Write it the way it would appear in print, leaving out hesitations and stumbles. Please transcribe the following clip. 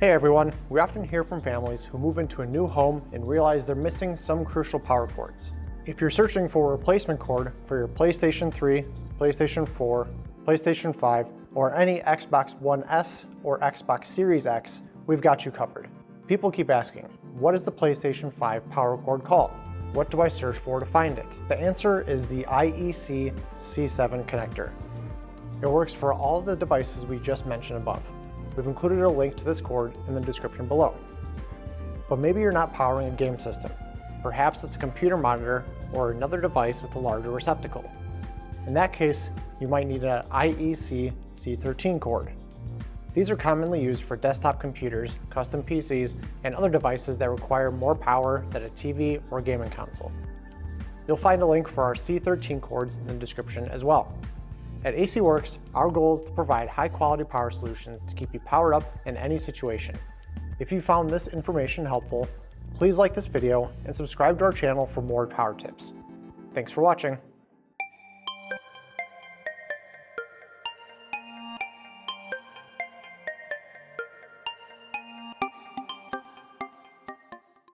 Hey everyone, we often hear from families who move into a new home and realize they're missing some crucial power cords. If you're searching for a replacement cord for your PlayStation 3, PlayStation 4, PlayStation 5, or any Xbox One S or Xbox Series X, we've got you covered. People keep asking, what is the PlayStation 5 power cord called? What do I search for to find it? The answer is the IEC C7 connector. It works for all of the devices we just mentioned above. We've included a link to this cord in the description below. But maybe you're not powering a game system. Perhaps it's a computer monitor or another device with a larger receptacle. In that case, you might need an IEC C13 cord. These are commonly used for desktop computers, custom PCs, and other devices that require more power than a TV or gaming console. You'll find a link for our C13 cords in the description as well. At AC Works, our goal is to provide high-quality power solutions to keep you powered up in any situation. If you found this information helpful, please like this video and subscribe to our channel for more power tips. Thanks for watching.